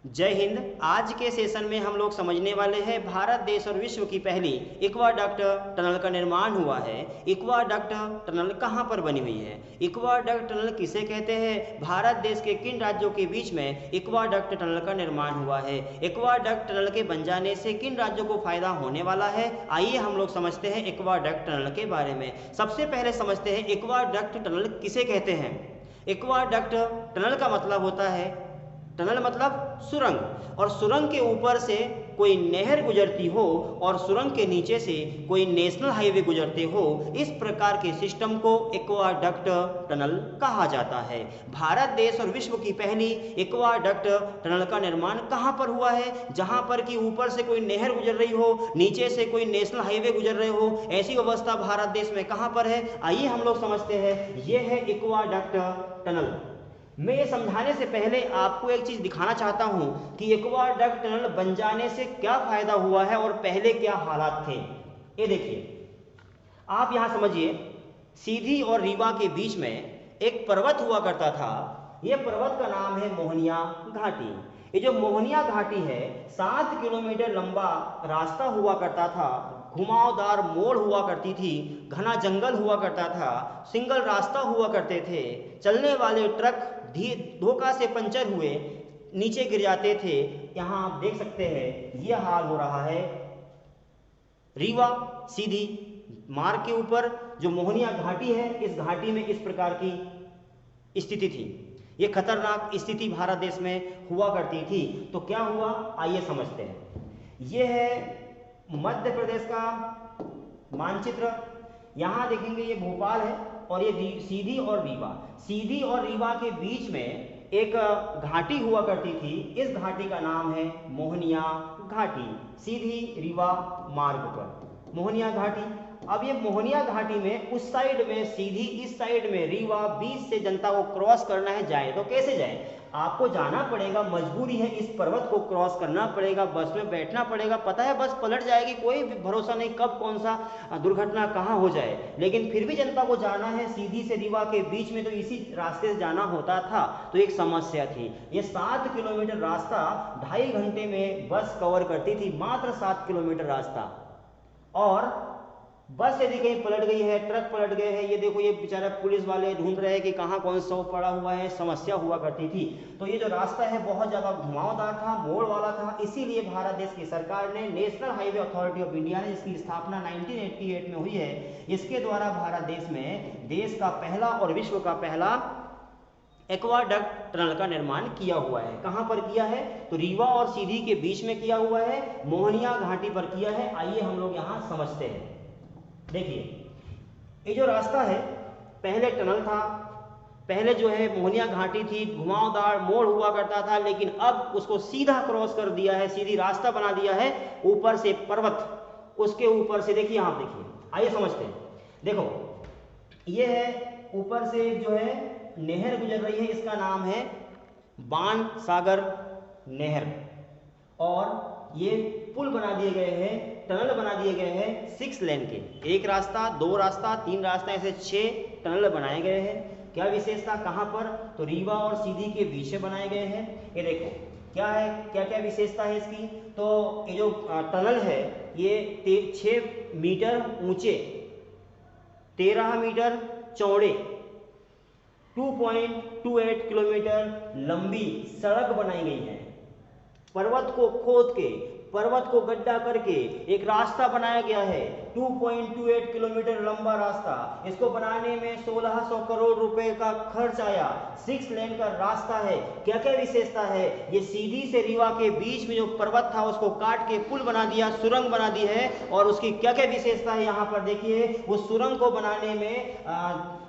जय हिंद। आज के सेशन में हम लोग समझने वाले हैं भारत देश और विश्व की पहली एक्वाडक्ट टनल का निर्माण हुआ है। एक्वाडक्ट टनल कहाँ पर बनी हुई है, एक्वाडक्ट टनल किसे कहते हैं, भारत देश के किन राज्यों के बीच में एक्वाडक्ट टनल का निर्माण हुआ है, एक्वाडक्ट टनल के बन जाने से किन राज्यों को फायदा होने वाला है। आइए हम लोग समझते हैं एक्वाडक्ट टनल के बारे में। सबसे पहले समझते हैं एक्वाडक्ट टनल किसे कहते हैं। एक्वाडक्ट टनल का मतलब होता है, टनल मतलब सुरंग, और सुरंग के ऊपर से कोई नहर गुजरती हो और सुरंग के नीचे से कोई नेशनल हाईवे गुजरते हो, इस प्रकार के सिस्टम को एक्वाडक्ट टनल कहा जाता है। भारत देश और विश्व की पहली एक्वाडक्ट टनल का निर्माण कहाँ पर हुआ है, जहाँ पर कि ऊपर से कोई नहर गुजर रही हो, नीचे से कोई नेशनल हाईवे गुजर रहे हो, ऐसी व्यवस्था भारत देश में कहाँ पर है। आइए हम लोग समझते हैं, ये है एक्वाडक्ट टनल। मैं ये समझाने से पहले आपको एक चीज़ दिखाना चाहता हूँ कि एक्वाडक्ट टनल बन जाने से क्या फ़ायदा हुआ है और पहले क्या हालात थे। ये देखिए, आप यहाँ समझिए, सीधी और रीवा के बीच में एक पर्वत हुआ करता था। ये पर्वत का नाम है मोहनिया घाटी। ये जो मोहनिया घाटी है, 7 किलोमीटर लंबा रास्ता हुआ करता था, घुमावदार मोड़ हुआ करती थी, घना जंगल हुआ करता था, सिंगल रास्ता हुआ करते थे, चलने वाले ट्रक धोखा से पंचर हुए नीचे गिर जाते थे। यहाँ आप देख सकते हैं ये हाल हो रहा है रीवा सीधी मार्ग के ऊपर। जो मोहनिया घाटी है, इस घाटी में इस प्रकार की स्थिति थी। ये खतरनाक स्थिति भारत देश में हुआ करती थी। तो क्या हुआ, आइए समझते हैं। ये है मध्य प्रदेश का मानचित्र। यहाँ देखेंगे ये भोपाल है और ये सीधी और रीवा, सीधी और रीवा के बीच में एक घाटी हुआ करती थी। इस घाटी का नाम है मोहनिया घाटी। सीधी रीवा मार्ग पर मोहनिया घाटी। अब ये मोहनिया घाटी में उस साइड में सीधी, इस साइड में रीवा, बीच से जनता को क्रॉस करना है। जाए तो कैसे जाए, आपको जाना पड़ेगा, मजबूरी है, इस पर्वत को क्रॉस करना पड़ेगा, बस में बैठना पड़ेगा। पता है बस पलट जाएगी, कोई भरोसा नहीं कब कौन सा दुर्घटना कहाँ हो जाए, लेकिन फिर भी जनता को जाना है सीधी से रीवा के बीच में, तो इसी रास्ते से जाना होता था। तो एक समस्या थी। ये 7 किलोमीटर रास्ता 2.5 घंटे में बस कवर करती थी, मात्र 7 किलोमीटर रास्ता। और बस यदि कहीं पलट गई है, ट्रक पलट गए हैं, ये देखो ये बेचारा पुलिस वाले ढूंढ रहे हैं कि कहाँ कौन सा पड़ा हुआ है, समस्या हुआ करती थी। तो ये जो रास्ता है बहुत ज़्यादा घुमावदार था, मोड़ वाला था। इसीलिए भारत देश की सरकार ने national highway authority of India ने, जिसकी स्थापना 1988 में हुई है, इसके द्वारा भारत देश में देश का पहला और विश्व का पहला एक्वाडक्ट टनल का निर्माण किया हुआ है। कहाँ पर किया है, तो रीवा और सीधी के बीच में किया हुआ है, मोहनिया घाटी पर किया है। आइए हम लोग यहाँ समझते हैं। देखिए, ये जो रास्ता है, पहले टनल था, पहले जो है मोहनिया घाटी थी, घुमावदार मोड़ हुआ करता था, लेकिन अब उसको सीधा क्रॉस कर दिया है, सीधी रास्ता बना दिया है। ऊपर से पर्वत, उसके ऊपर से देखिए, आप देखिए, आइए समझते हैं। देखो, ये है ऊपर से जो है नहर गुजर रही है, इसका नाम है बाण सागर नहर, और ये पुल बना दिए गए हैं, टनल बना दिए गए हैं 6 लेन के, एक रास्ता, 2 रास्ता, 3 रास्ता, ऐसे 6 टनल बनाए गए हैं। क्या विशेषता, कहाँ पर, तो रीवा और सीधी के बीच में बनाए गए हैं। ये देखो क्या है, क्या क्या विशेषता है इसकी। तो ये जो टनल है, ये 6 मीटर ऊंचे, 13 मीटर चौड़े, 2.28 किलोमीटर लंबी सड़क बनाई गई है। पर्वत को खोद के, पर्वत को गड्ढा करके एक रास्ता बनाया गया है, 2.28 किलोमीटर लंबा रास्ता। इसको बनाने में 1600 करोड़ रुपए का खर्च आया। 6 लेन का रास्ता है। क्या क्या विशेषता है, ये सीधी से रीवा के बीच में जो पर्वत था उसको काट के पुल बना दिया, सुरंग बना दी है। और उसकी क्या क्या विशेषता है, यहाँ पर देखिए, उस सुरंग को बनाने में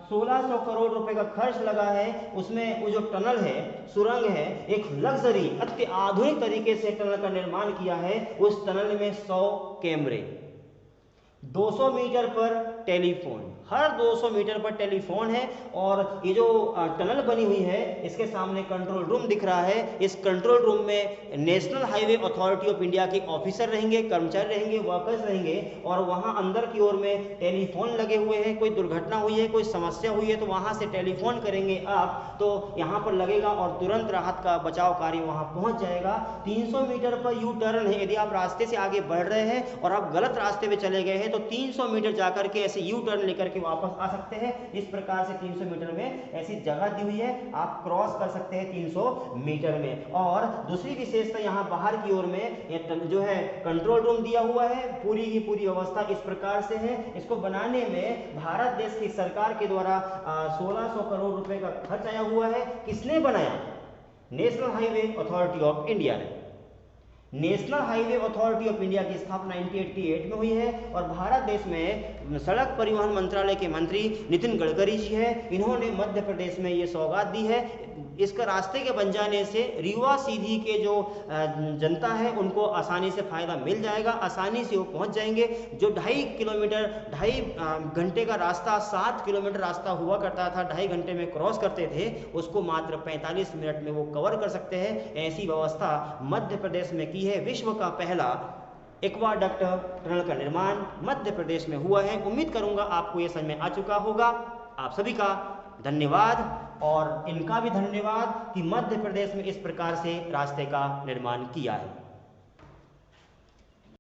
1600 करोड़ रुपए का खर्च लगा है। उसमें वो जो टनल है, सुरंग है, एक लग्जरी अति आधुनिक तरीके से टनल का निर्माण किया है। उस टनल में 100 कैमरे, 200 मीटर पर टेलीफोन, हर 200 मीटर पर टेलीफोन है। और ये जो टनल बनी हुई है इसके सामने कंट्रोल रूम दिख रहा है। इस कंट्रोल रूम में national highway authority of India के ऑफिसर रहेंगे, कर्मचारी रहेंगे, वर्कर्स रहेंगे। और वहाँ अंदर की ओर में टेलीफोन लगे हुए हैं। कोई दुर्घटना हुई है, कोई समस्या हुई है तो वहाँ से टेलीफोन करेंगे आप तो यहाँ पर लगेगा और तुरंत राहत का बचाव कार्य वहाँ पहुँच जाएगा। 300 मीटर पर यू टर्न है। यदि आप रास्ते से आगे बढ़ रहे हैं और आप गलत रास्ते पे चले गए हैं तो 300 मीटर जाकर के ऐसे यू टर्न लेकर के वापस आ सकते हैं। इस प्रकार से 300 मीटर में ऐसी जगह दी हुई है, आप क्रॉस कर सकते हैं 300 मीटर में। और दूसरी विशेषता यहाँ बाहर की ओर में जो है कंट्रोल रूम दिया हुआ है। पूरी की पूरी व्यवस्था इस प्रकार से है। इसको बनाने में भारत देश की सरकार के द्वारा 1600 करोड़ रुपए का खर्च आया हुआ है। किसने बनाया? National highway authority of India ने। National highway authority of India की स्थापना 1988 में हुई है और भारत देश में सड़क परिवहन मंत्रालय के मंत्री नितिन गडकरी जी है। इन्होंने मध्य प्रदेश में ये सौगात दी है। इसका रास्ते के बन जाने से रीवा सीधी के जो जनता है उनको आसानी से फायदा मिल जाएगा, आसानी से वो पहुंच जाएंगे। जो 2.5 किलोमीटर 2.5 घंटे का रास्ता 7 किलोमीटर रास्ता हुआ करता था, 2.5 घंटे में क्रॉस करते थे, उसको मात्र 45 मिनट में वो कवर कर सकते हैं। ऐसी व्यवस्था मध्य प्रदेश में की है। विश्व का पहला एक्वाडक्ट टनल का निर्माण मध्य प्रदेश में हुआ है। उम्मीद करूंगा आपको ये समझ में आ चुका होगा। आप सभी का धन्यवाद और इनका भी धन्यवाद कि मध्य प्रदेश में इस प्रकार से रास्ते का निर्माण किया है।